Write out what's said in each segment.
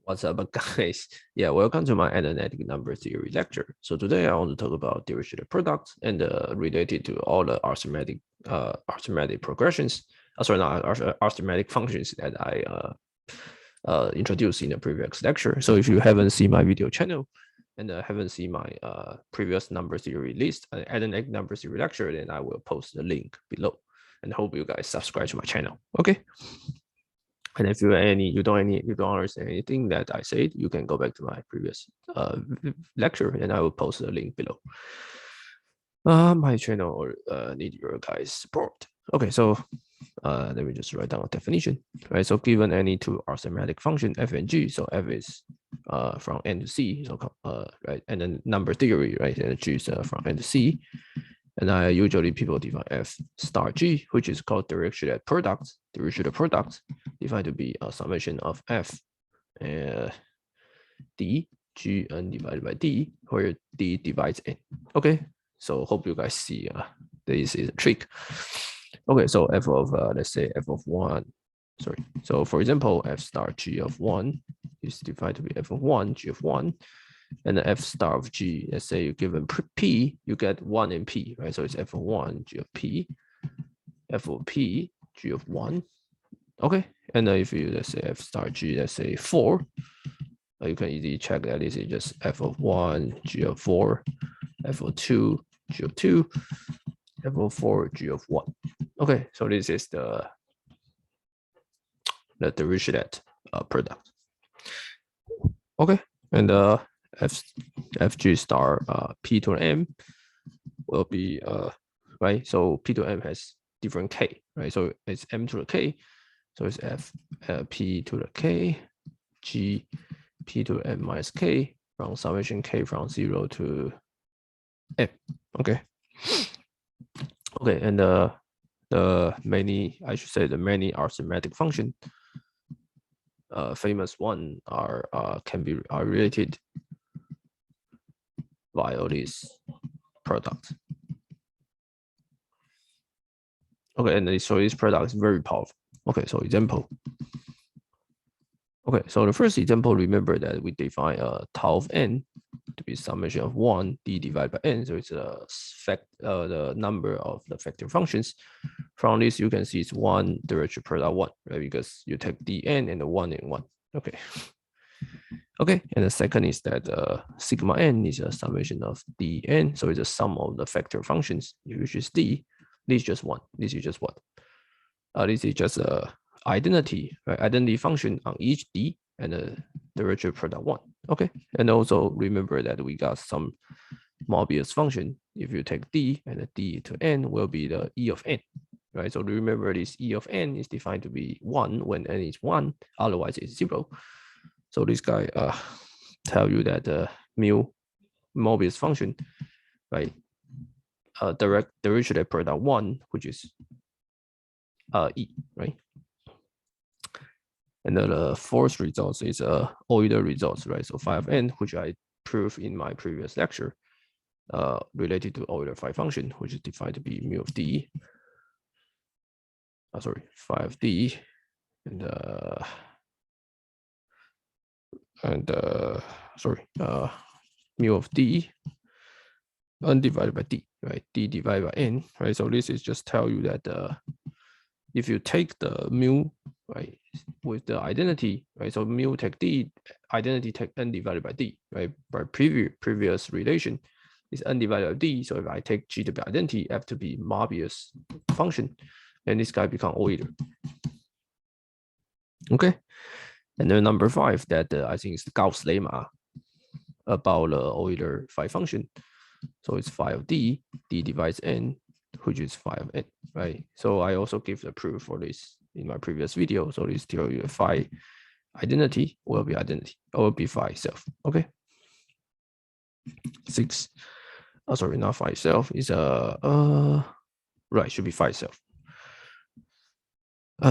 What's up, guys? Yeah, welcome to my analytic number theory lecture. So today I want to talk about Dirichlet products and related to all the arithmetic progressions. Sorry, not arithmetic functions that I introduced in the previous lecture. So if you haven't seen my video channel and haven't seen my previous number theory list, analytic number theory lecture, then I will post the link below. And hope you guys subscribe to my channel. Okay. And if you don't understand anything that I said, you can go back to my previous lecture, and I will post the link below. My channel need your guys' support. Okay, so let me just write down a definition. Right, so given any two arithmetic function f and g, so f is from n to c, so right, and then number theory, right, and g is from n to c. And usually people define f star g, which is called Dirichlet product. Dirichlet product defined to be a summation of f d g n divided by d, where d divides n. Okay, so hope you guys see this is a trick. Okay, so f of let's say f of 1. Sorry. So for example, f star g of 1 is defined to be f of 1 g of 1. And the f star of g, let's say you're given p, you get 1 and p, right? So it's f of 1, g of p, f of p, g of 1. Okay, and if you, let's say f star g, let's say 4, you can easily check that this is just f of 1, g of 4, f of 2, g of 2, f of 4, g of 1. Okay, so this is the Dirichlet product. Okay, and fg star p to the m will be right. So p to m has different k, right? So it's m to the k, so it's f p to the k, g p to the m minus k from summation k from 0 to m. Okay. Okay, and the many arithmetic function, famous one are related via this product. Okay, and so this product is very powerful. Okay, so example. Okay, so the first example, remember that we define tau of n to be summation of 1 d divided by n. So it's the number of the factor functions. From this, you can see it's 1 Dirichlet product 1, right? Because you take dn and the 1 and 1. Okay. Okay, and the second is that sigma n is a summation of dn, so it's a sum of the factor functions, which is d. This is just 1. This is just what? This is just a identity, right? Identity function on each d and the Dirichlet product 1. Okay, and also remember that we got some Mobius function. If you take d and the d to n will be the e of n, right? So remember this e of n is defined to be 1 when n is 1, otherwise it's 0. So this guy tell you that the mu Mobius function, right? Dirichlet product 1, which is e, right? And then the fourth result is Euler results, right? So phi of n, which I proved in my previous lecture, related to Euler phi function, which is defined to be mu of d. Sorry, phi of d, and sorry, mu of d undivided by d, right? D divided by n, right? So this is just tell you that if you take the mu, right, with the identity, right? So mu take d, identity take n divided by d, right? By previous relation is n divided by d. So if I take g to be identity, f to be Mobius function, and this guy become Euler. Okay, and then number 5 that I think is the Gauss lemma about the Euler phi function. So it's phi of d, d divides n, which is phi of n, right? So I also give the proof for this in my previous video. So this tell you phi identity will be phi itself. Okay. 6. Sorry, not phi itself. Is right, should be phi itself.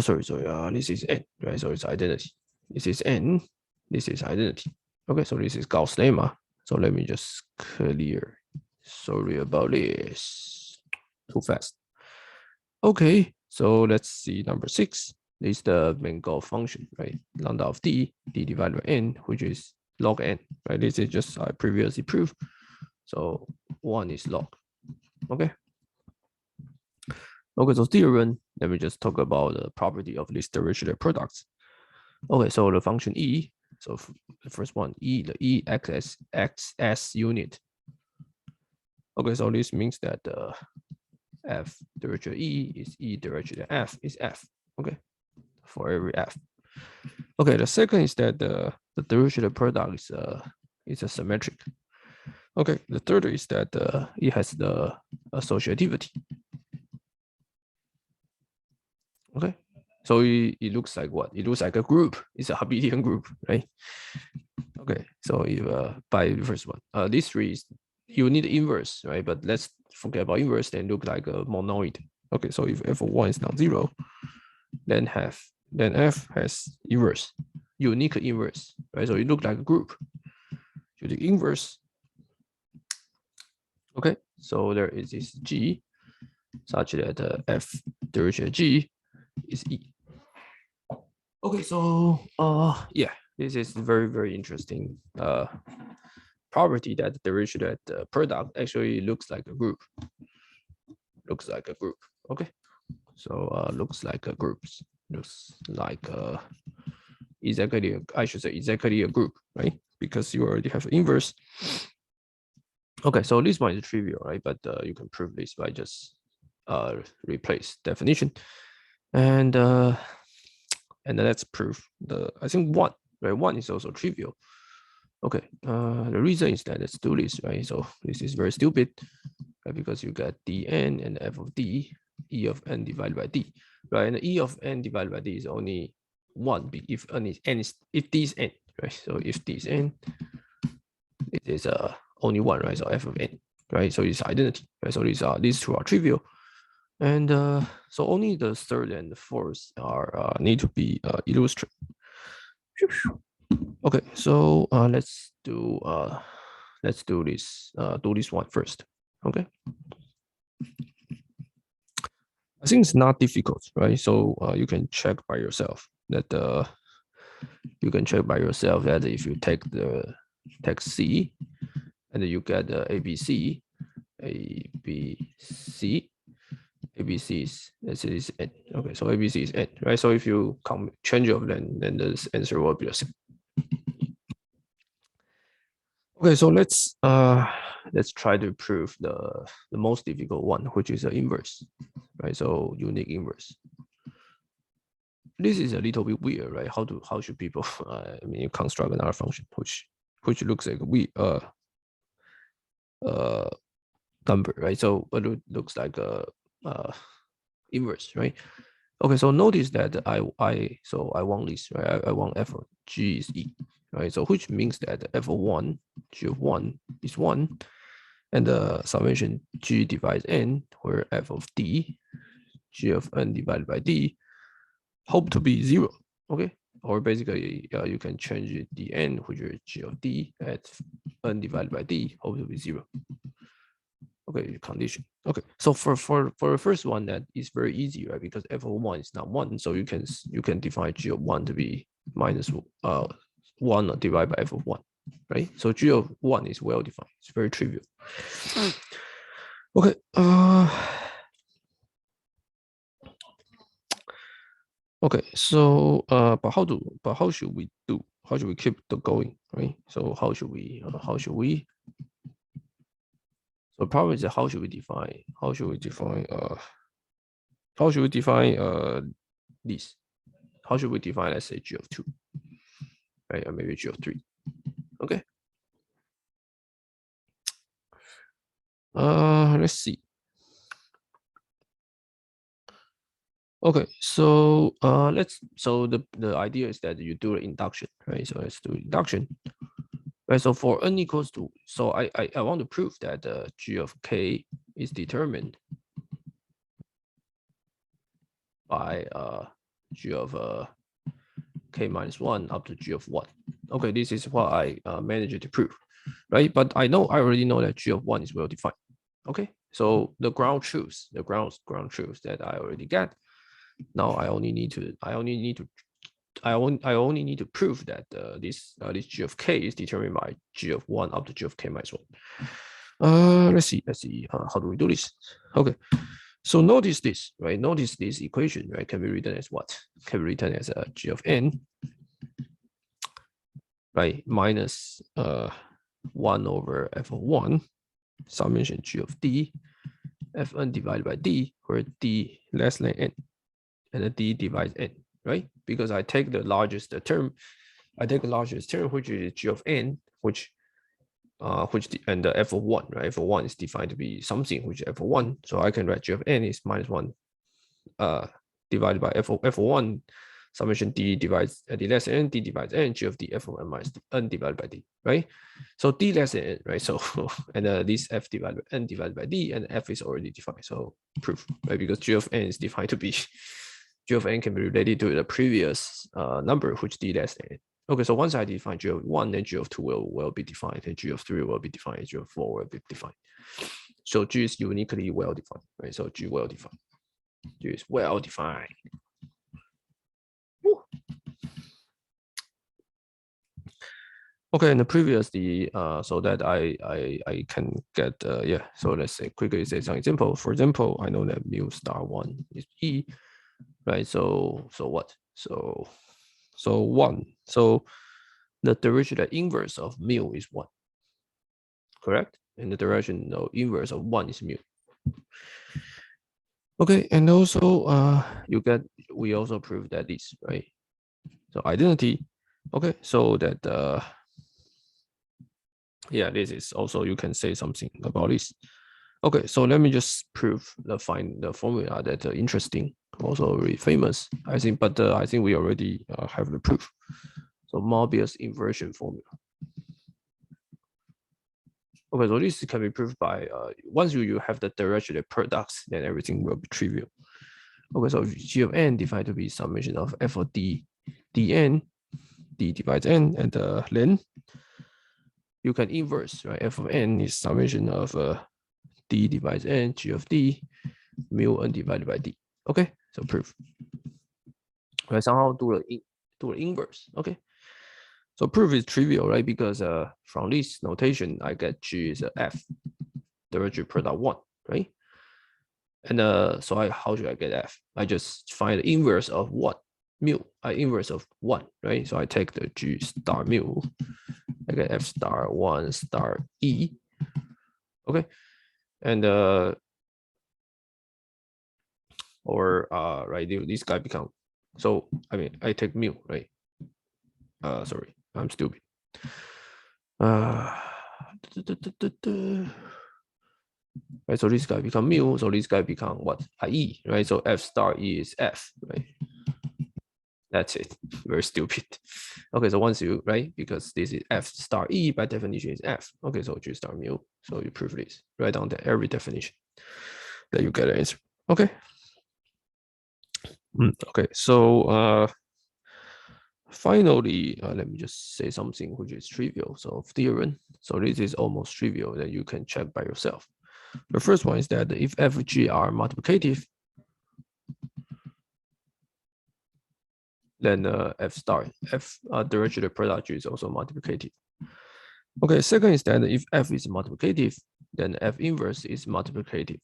Sorry. This is n, right? So it's identity. This is n. This is identity. Okay, so this is Gauss lemma. So let me just clear. Sorry about this. Too fast. Okay, so let's see number 6. This is the main goal function, right? Lambda of d divided by n, which is log n, right? This is just I previously proved. So 1 is log. Okay. Okay, so theorem, let me just talk about the property of these Dirichlet products. Okay, so the function e, so the first one, e, the e acts as unit. Okay, so this means that f Dirichlet e is e Dirichlet f is f. Okay, for every f. Okay, the second is that the Dirichlet product is a symmetric. Okay, the third is that it has the associativity. Okay, so it looks like what? It looks like a group. It's a Hermitian group, right? Okay, so if by the first one, these three is you need inverse, right? But let's forget about inverse. Then look like a monoid. Okay, so if f of 1 is non-zero, then f has inverse, unique inverse, right? So it looks like a group. Unique inverse. Okay, so there is this g such that f Dirichlet g is e. Okay, so yeah, this is very, very interesting property that the Dirichlet product actually looks like a group. Looks like a group. Okay, so looks like a groups. Looks like exactly, I should say exactly a group, right? Because you already have inverse. Okay, so this one is trivial, right? But you can prove this by just replace definition, and let's prove I think 1, right? 1 is also trivial. Okay, the reason is that let's do this, right? So this is very stupid, right? Because you got dn and f of d, e of n divided by d, right? And e of n divided by d is only 1 if n is if d is n, right? So if d is n, it is only 1, right? So f of n, right? So it's identity, right? So these two are trivial, and so only the third and the fourth are need to be illustrated. Okay, so let's do this one first. Okay, I think it's not difficult, right? So you can check by yourself that if you take the text C and you get the ABC is n. Okay, so ABC is n, right? So if you change of then the answer will be the same. Okay, so let's try to prove the most difficult one, which is the inverse, right? So unique inverse. This is a little bit weird, right? How should people construct another function which looks like number, right? So it looks like a inverse, right? Okay, so notice that I want this, right? I want f of g is e, right? So which means that f of 1, g of 1 is 1, and the summation g divides n, where f of d, g of n divided by d, hope to be 0, okay? Or basically, you can change it the n, which is g of d at n divided by d, hope to be 0. Okay, condition. Okay, so for the first one, that is very easy, right? Because f of 1 is not 1, so you can define g of 1 to be minus 1 divided by f of 1, right? So g of 1 is well defined. It's very trivial. Okay. Okay. So but how should we do? How should we keep the going, right? So how should we? So problem is how should we define? This? How should we define, let's say, g of 2, right? Or maybe g of 3. Okay. Let's see. Okay, so the idea is that you do the induction, right? So let's do induction. Right, so for n equals to, so I want to prove that g of k is determined by g of k minus 1 up to g of 1. Okay, this is what I managed to prove, right? But I already know that g of 1 is well defined. Okay, so the ground truth that I already get Now I only need to prove that this g of k is determined by g of 1 up to g of k minus 1. Let's see. How do we do this? Okay. So notice this, right? Notice this equation, right? Can be written as what? Can be written as g of n, right? Minus 1 over f of 1 summation g of d, fn divided by d, where d less than n, and the d divides n, right? Because I take the largest term, which is g of n, and the f of 1, right? F of 1 is defined to be something which is f of 1. So I can write g of n is minus 1 divided by f of 1 summation d divides d less than n, d divides n, g of d f of n minus n divided by d, right? So d less than n, right? So and this f divided by n divided by d, and f is already defined. So proof, right? Because g of n is defined to be g of n can be related to the previous number which d less than n. Okay, so once I define g of 1, then g of 2 will be defined, and g of 3 will be defined, and g of 4 will be defined. So g is uniquely well defined, right? So g well defined. G is well defined. Woo. Okay, and previously, so that I can get yeah. So let's say quickly say some example. For example, I know that mu star 1 is e, right? So what? So 1. So the Dirichlet inverse of mu is 1, correct? And the directional inverse of 1 is mu. Okay, and also we also prove that this, right? So identity. Okay, so that yeah, this is also, you can say something about this. Okay, so let me just prove the formula that interesting, also very famous, I think, but I think we already have the proof. So Mobius inversion formula. Okay, so this can be proved by once you have the Dirichlet products, then everything will be trivial. Okay, so g of n defined to be summation of f of d dn, d divides n, and then you can inverse, right? F of n is summation of d divides n, g of d, mu n divided by d. Okay, so proof. Okay, somehow do the inverse. Okay, so proof is trivial, right? Because from this notation, I get g is f, Dirichlet product 1, right? And so how should I get f? I just find the inverse of what? Mu. Inverse of 1, right? So I take the g star mu. I get f star 1 star e. Okay, and right, this guy become, so I mean I take mu, right? Sorry, I'm stupid. Right, so this guy become mu, so this guy become what? E, right? So f star e is f, right? That's it. Very stupid. Okay, so once you, right, because this is f star e by definition is f. Okay, so g star mu. So you prove this. Write down the every definition. Then you get an answer. Okay. Okay, so finally, let me just say something which is trivial. So theorem. So this is almost trivial that you can check by yourself. The first one is that if f of g are multiplicative, then f star Dirichlet product is also multiplicative. Okay, second is that if f is multiplicative, then f inverse is multiplicative.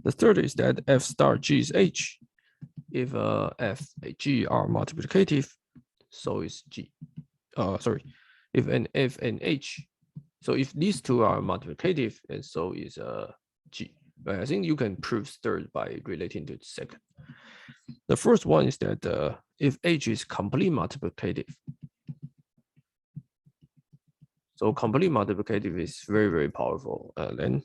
The third is that f star g is h. If f and g are multiplicative, so is g. Sorry, if f and h. So if these two are multiplicative, and so is g. Right? I think you can prove third by relating to the second. The first one is that if h is complete multiplicative, so complete multiplicative is very, very powerful. Then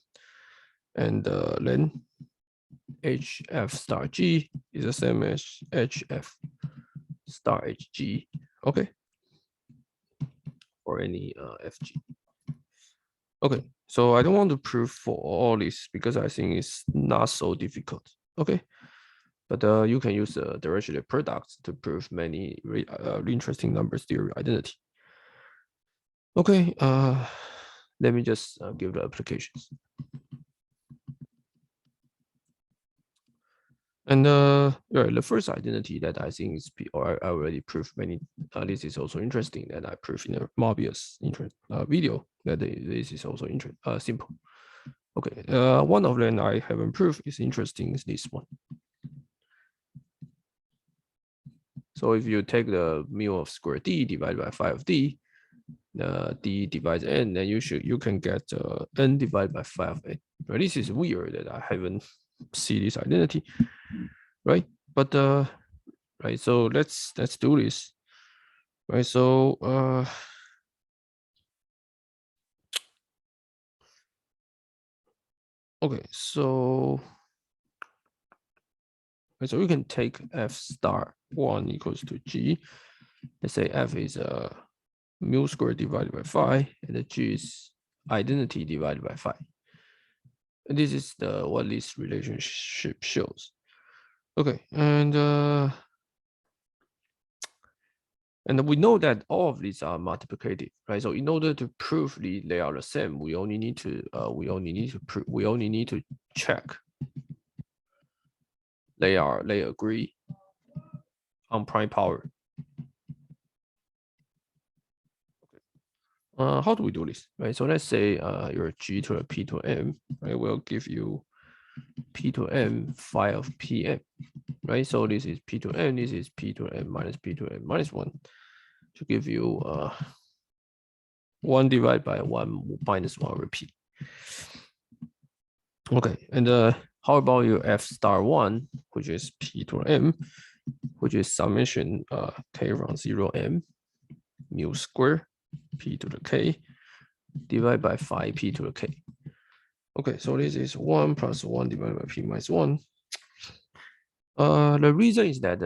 hf star g is the same as hf star hg. Okay, or any fg. Okay, so I don't want to prove for all this because I think it's not so difficult. Okay, but you can use the Dirichlet products to prove many interesting numbers theory identity. Okay, let me just give the applications. And right, the first identity that I think is, or I already proved many. This is also interesting that I proved in a Mobius video that this is also simple. Okay, one of them I haven't proved is interesting is this one. So if you take the mu of square d divided by phi of d, d divides n, then you can get n divided by phi of n. Right? This is weird that I haven't seen this identity, right? But right, so let's do this. Right, so okay, so right, so we can take f star 1 equals to g. Let's say f is mu squared divided by phi, and the g is identity divided by phi. And this is what this relationship shows. Okay, and we know that all of these are multiplicative, right? So in order to prove they are the same, we only need to check they agree on prime power. How do we do this, right? So let's say your g to the p to m, right, will give you p to m phi of pm, right? So this is p to m, this is p to m minus p to m minus 1 to give you 1 divided by 1 minus 1 over p. Okay, and how about your f star 1, which is p to m, which is summation k from 0 m mu square p to the k divided by phi p to the k. Okay, so this is 1 plus 1 divided by p minus 1. The reason is that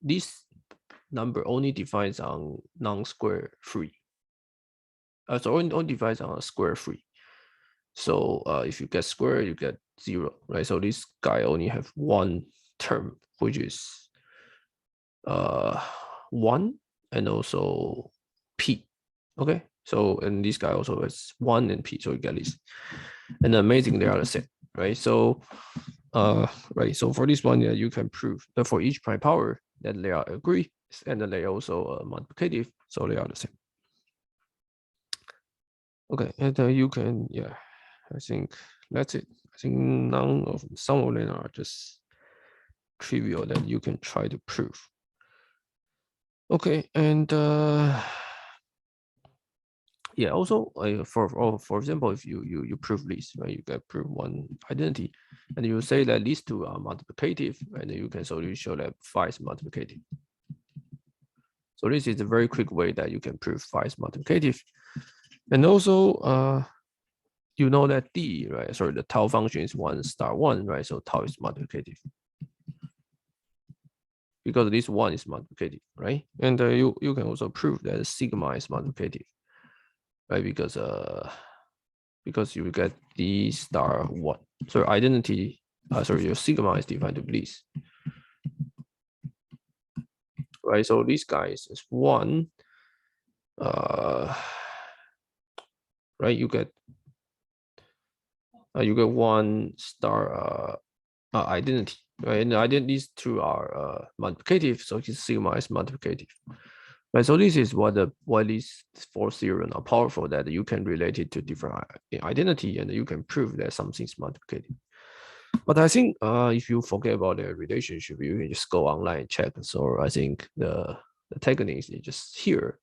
this number only divides on non-square free. So only divides on a square free. So if you get square, you get 0, right? So this guy only have one term, which is 1 and also p. Okay, so and this guy also has 1 and p, so you get this. And amazing, they are the same, right? So right, so for this one, you can prove that for each prime power that they are agree, and then they also multiplicative, so they are the same. Okay, and you can, yeah, I think that's it. I think some of them are just trivial that you can try to prove. Okay, and yeah, also for example, if you prove this, right, you can prove one identity, and you say that these two are multiplicative, and you can solely show that phi is multiplicative. So this is a very quick way that you can prove phi is multiplicative, and also you know that d, right? Sorry, the tau function is 1 star 1, right? So tau is multiplicative because this 1 is multiplicative, right? And you can also prove that sigma is multiplicative, right? Because you get d star 1. So identity, sorry, your sigma is defined to be this, right? So this guy is 1, right? You get 1 star identity, right? And the identities two are multiplicative, so his sigma is multiplicative. Right, so this is what these 4 theorems are powerful, that you can relate it to different identity, and you can prove that something's multiplicative. But I think if you forget about the relationship, you can just go online and check. So I think the techniques is just here.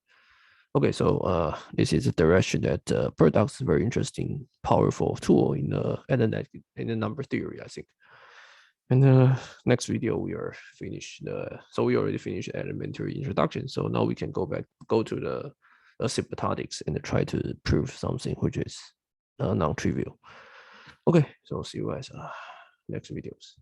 Okay, so this is a direction that products very interesting, powerful tool in the analytic in the number theory, I think. And next video we are finished so we already finished elementary introduction. So now we can go to the asymptotics and try to prove something which is non-trivial. Okay, so see you guys next videos.